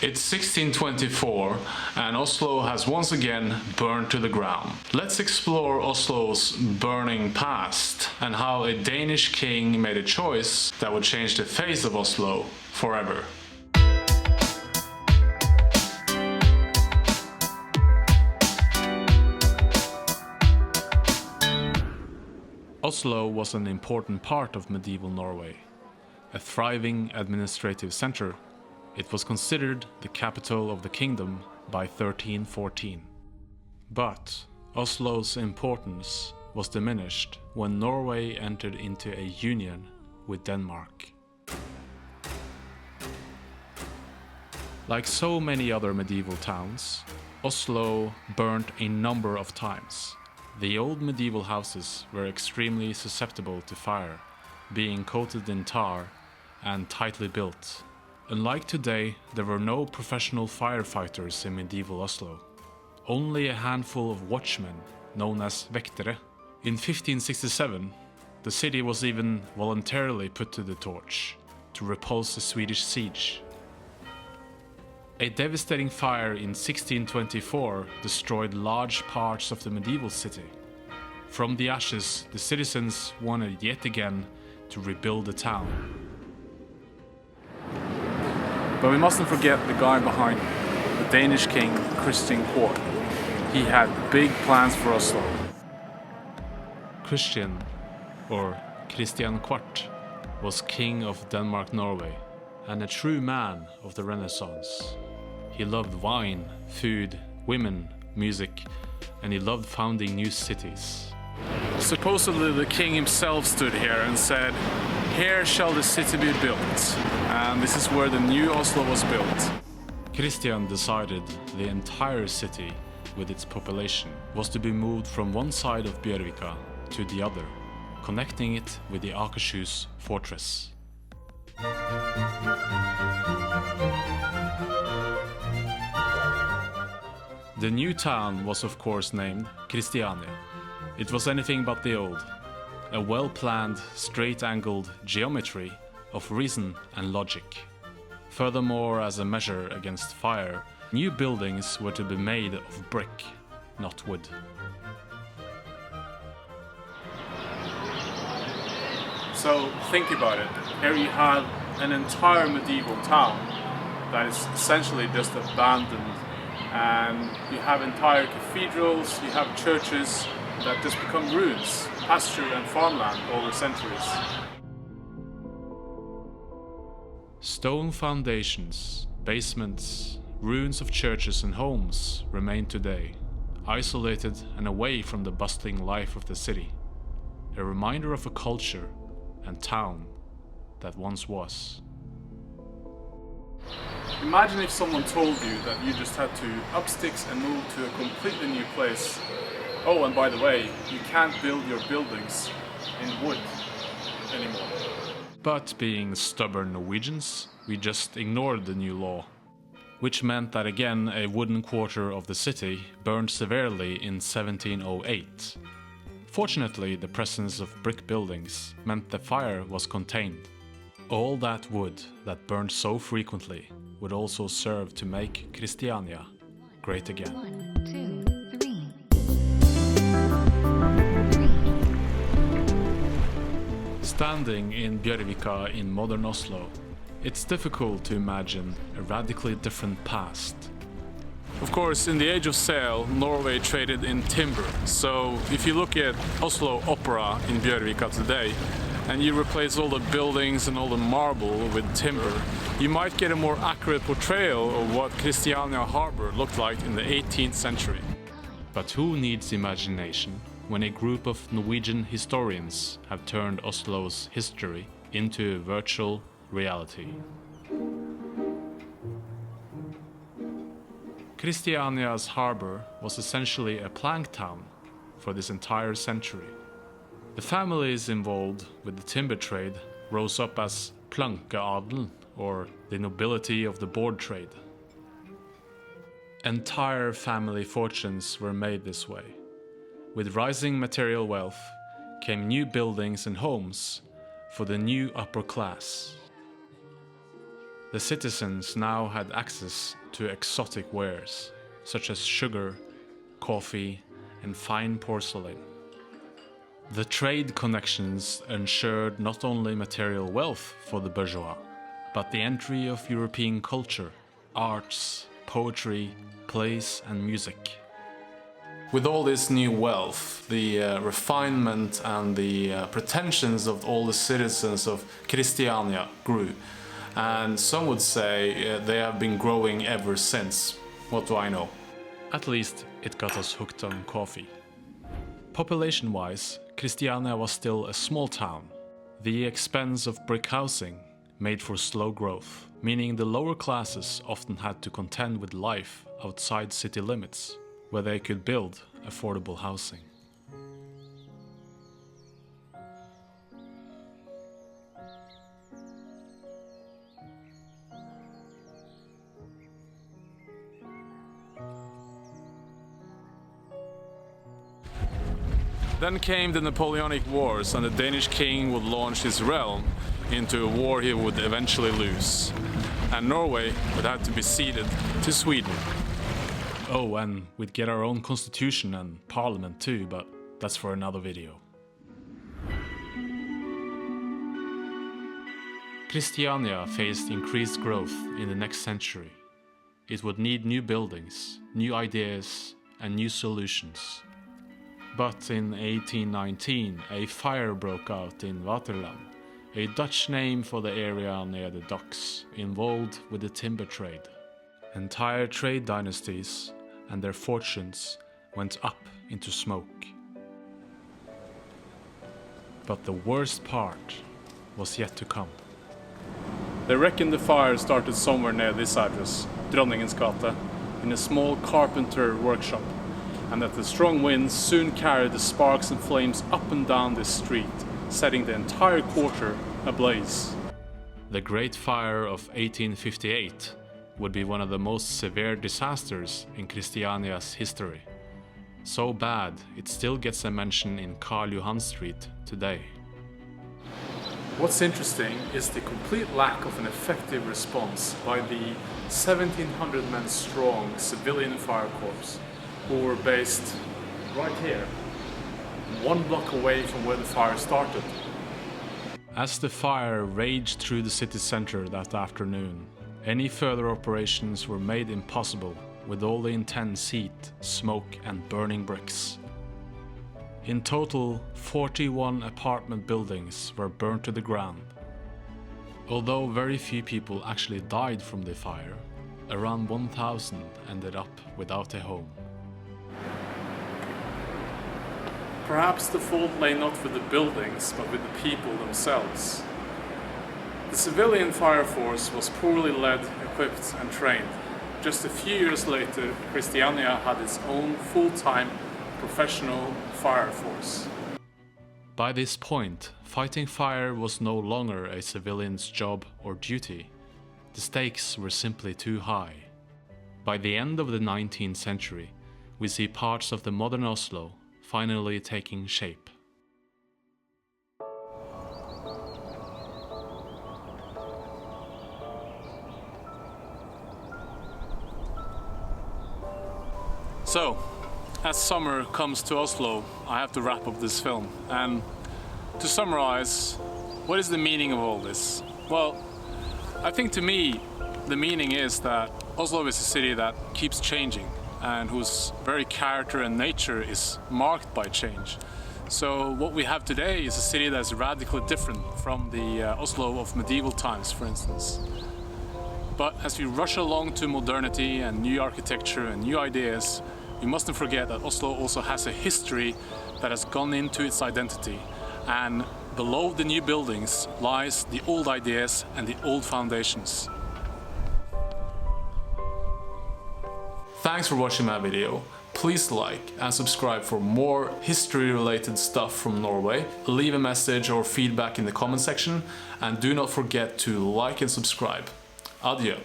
It's 1624 and Oslo has once again burned to the ground. Let's explore Oslo's burning past and how a Danish king made a choice that would change the face of Oslo forever. Oslo was an important part of medieval Norway. A thriving administrative center, it was considered the capital of the kingdom by 1314. But Oslo's importance was diminished when Norway entered into a union with Denmark. Like so many other medieval towns, Oslo burnt a number of times. The old medieval houses were extremely susceptible to fire, being coated in tar and tightly built. Unlike today, there were no professional firefighters in medieval Oslo. Only a handful of watchmen, known as vektere. In 1567, the city was even voluntarily put to the torch to repulse the Swedish siege. A devastating fire in 1624 destroyed large parts of the medieval city. From the ashes, the citizens wanted yet again to rebuild the town. But we mustn't forget the guy behind it, the Danish king Christian IV. He had big plans for Oslo. Christian, or Christian IV, was king of Denmark-Norway and a true man of the Renaissance. He loved wine, food, women, music, and he loved founding new cities. Supposedly the king himself stood here and said, "Here shall the city be built," and this is where the new Oslo was built. Christian decided the entire city, with its population, was to be moved from one side of Bjørvika to the other, connecting it with the Akershus fortress. The new town was of course named Christiania. It was anything but the old. A well-planned, straight-angled geometry of reason and logic. Furthermore, as a measure against fire, new buildings were to be made of brick, not wood. So think about it. Here you have an entire medieval town that is essentially just abandoned, and you have entire cathedrals, you have churches that just become ruins, pasture and farmland over centuries. Stone foundations, basements, ruins of churches and homes remain today, isolated and away from the bustling life of the city. A reminder of a culture and town that once was. Imagine if someone told you that you just had to up sticks and move to a completely new place. Oh, and by the way, you can't build your buildings in wood anymore. But being stubborn Norwegians, we just ignored the new law, which meant that again a wooden quarter of the city burned severely in 1708. Fortunately, the presence of brick buildings meant the fire was contained. All that wood that burned so frequently would also serve to make Christiania great again. 1, 2, 3. Standing in Bjørvika in modern Oslo, it's difficult to imagine a radically different past. Of course, in the age of sail, Norway traded in timber, so if you look at Oslo Opera in Bjørvika today, and you replace all the buildings and all the marble with timber, you might get a more accurate portrayal of what Christiania Harbor looked like in the 18th century. But who needs imagination when a group of Norwegian historians have turned Oslo's history into a virtual reality? Christiania's harbor was essentially a plank town for this entire century. The families involved with the timber trade rose up as plankeadel, or the nobility of the board trade. Entire family fortunes were made this way. With rising material wealth came new buildings and homes for the new upper class. The citizens now had access to exotic wares, such as sugar, coffee, and fine porcelain. The trade connections ensured not only material wealth for the bourgeois, but the entry of European culture, arts, poetry, plays, and music. With all this new wealth, the refinement and the pretensions of all the citizens of Christiania grew. And some would say they have been growing ever since. What do I know? At least it got us hooked on coffee. Population-wise, Christiania was still a small town. The expense of brick housing made for slow growth, meaning the lower classes often had to contend with life outside city limits, where they could build affordable housing. Then came the Napoleonic Wars, and the Danish king would launch his realm into a war he would eventually lose. And Norway would have to be ceded to Sweden. Oh, and we'd get our own constitution and parliament too, but that's for another video. Christiania faced increased growth in the next century. It would need new buildings, new ideas, and new solutions. But in 1819, a fire broke out in Waterland, a Dutch name for the area near the docks, involved with the timber trade. Entire trade dynasties and their fortunes went up into smoke. But the worst part was yet to come. They reckon the fire started somewhere near this address, Dronningens gate, in a small carpenter workshop, and that the strong winds soon carried the sparks and flames up and down this street, setting the entire quarter ablaze. The Great Fire of 1858 would be one of the most severe disasters in Christiania's history. So bad, it still gets a mention in Karl Johan Street today. What's interesting is the complete lack of an effective response by the 1,700 men strong civilian fire corps, who were based right here, 1 block away from where the fire started. As the fire raged through the city center that afternoon, any further operations were made impossible with all the intense heat, smoke, and burning bricks. In total, 41 apartment buildings were burned to the ground. Although very few people actually died from the fire, around 1,000 ended up without a home. Perhaps the fault lay not with the buildings, but with the people themselves. The civilian fire force was poorly led, equipped, and trained. Just a few years later, Christiania had its own full-time professional fire force. By this point, fighting fire was no longer a civilian's job or duty. The stakes were simply too high. By the end of the 19th century, we see parts of the modern Oslo finally taking shape. So, as summer comes to Oslo, I have to wrap up this film. And to summarize, what is the meaning of all this? Well, I think to me, the meaning is that Oslo is a city that keeps changing and whose very character and nature is marked by change. So what we have today is a city that's radically different from the Oslo of medieval times, for instance. But as we rush along to modernity and new architecture and new ideas, we mustn't forget that Oslo also has a history that has gone into its identity, and below the new buildings lies the old ideas and the old foundations. Thanks for watching my video. Please like and subscribe for more history-related stuff from Norway. Leave a message or feedback in the comment section, and do not forget to like and subscribe. Adieu.